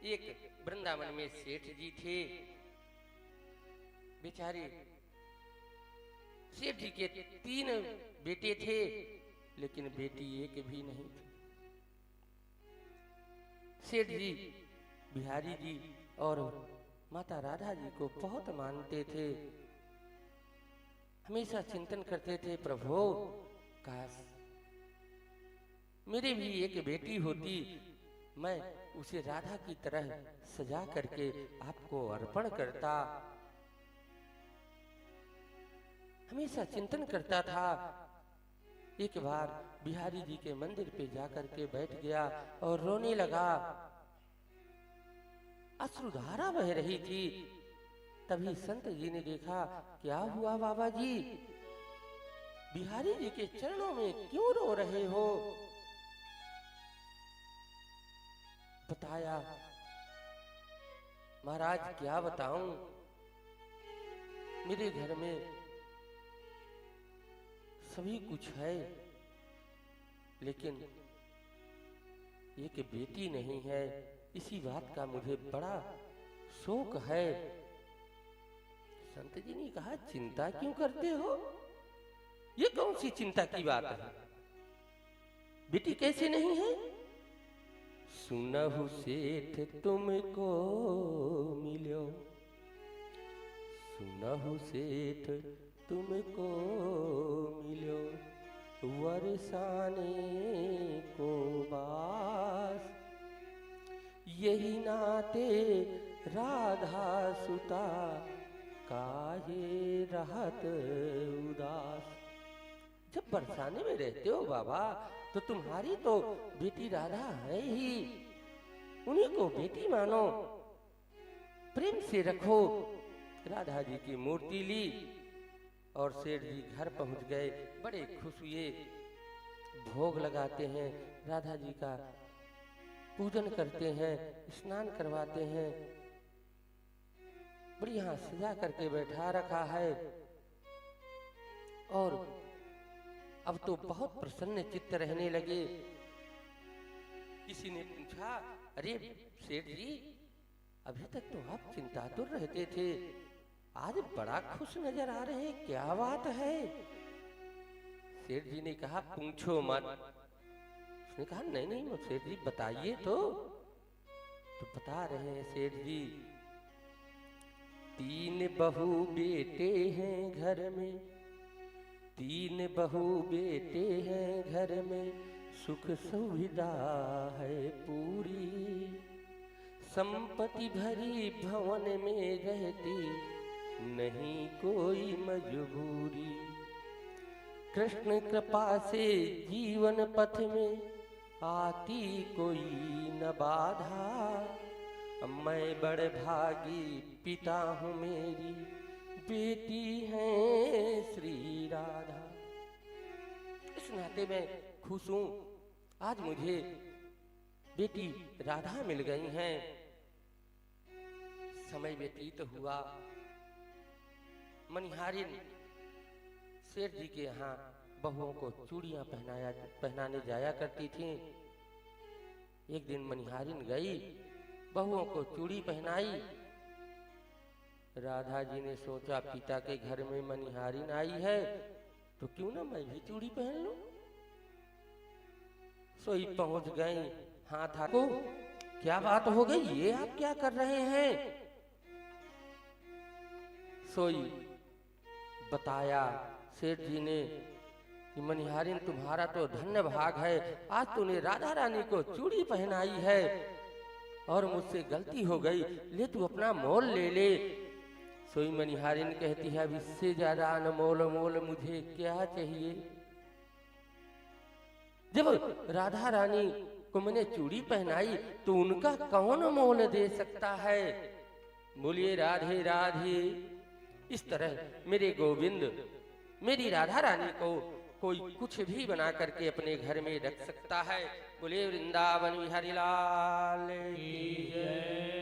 एक वृंदावन में सेठ जी थे। बेचारे सेठ जी के 3 बेटे थे, लेकिन बेटी एक भी नहीं थी। सेठ जी बिहारी जी और माता राधा जी को बहुत मानते थे। हमेशा चिंतन करते थे, प्रभु काश मेरी भी एक बेटी होती, मैं उसे राधा की तरह सजा करके आपको अर्पण करता। हमेशा चिंतन करता था। एक बार बिहारी जी के मंदिर पे जाकर के बैठ गया और रोने लगा। अश्रुधारा बह रही थी। तभी संत जी ने देखा, क्या हुआ बाबा जी, बिहारी जी के चरणों में क्यों रो रहे हो? बताया, महाराज क्या बताऊं, मेरे घर में सभी कुछ है, लेकिन एक बेटी नहीं है। इसी बात का मुझे बड़ा शोक है। संत जी ने कहा, चिंता क्यों करते हो? ये कौन सी चिंता की बात है? बेटी कैसे नहीं है? सुनहु सेठ तुमको मिलो, सुनहु सेठ तुमको मिलो, वरसाने को बास, यही नाते राधा सुता, काहे रहत उदास। जब बरसाने में रहते हो बाबा, तो तुम्हारी तो बेटी राधा है ही, उन्हीं को बेटी मानो, प्रेम से रखो। राधा जी की मूर्ति ली और सेठ जी घर पहुंच गए। बड़े खुश हुए, भोग लगाते हैं, राधा जी का पूजन करते हैं, स्नान करवाते हैं, बढ़िया सजा करके बैठा रखा है। और अब तो बहुत प्रसन्न चित्त रहने लगे। किसी ने पूछा, अरे सेठ जी, अभी तक तो आप चिंतातुर रहते थे, आज बड़ा खुश नजर आ रहे हैं, क्या बात है? सेठ जी ने कहा, पूछो मत। उसने कहा, नहीं नहीं सेठ जी बताइए तो बता रहे हैं सेठ जी। 3 बहू बेटे हैं घर में, 3 बहू बेटे हैं घर में, सुख सुविधा है पूरी, संपत्ति भरी भवन में रहती, नहीं कोई मजबूरी, कृष्ण कृपा से जीवन पथ में आती कोई न बाधा, मैं बड़े भागी पिता हूँ, मेरी बेटी है श्री राधा। इस नाते मैं खुश हूँ, आज मुझे बेटी राधा मिल गई हैं। समय व्यतीत हुआ। मनिहारिन सेठ जी के यहाँ बहुओं को चूड़ियां पहनाने जाया करती थी। एक दिन मनिहारिन गई, बहुओं को चूड़ी पहनाई। राधा जी ने सोचा, पिता के घर में मनिहारिन आई है तो क्यों ना मैं भी चूड़ी पहन लूं। सोई पहुंच गई, हाथ को, क्या बात हो गई, ये आप क्या कर रहे हैं? सोई बताया सेठ जी ने कि मनिहारिन तुम्हारा तो धन्य भाग है, आज तूने राधा रानी को चूड़ी पहनाई है और मुझसे गलती हो गई, ले तू अपना मोल ले ले। सोई मनिहारिन कहती है, अब इससे ज्यादा अनमोल मोल मुझे क्या चाहिए? जब राधा रानी को मैंने चूड़ी पहनाई तो उनका कौन मोल दे सकता है? बोलिए राधे राधे। इस तरह मेरे गोविंद, मेरी राधा रानी को कोई कुछ भी बना करके अपने घर में रख सकता है। बोले वृंदावन बिहारी लाल की जय।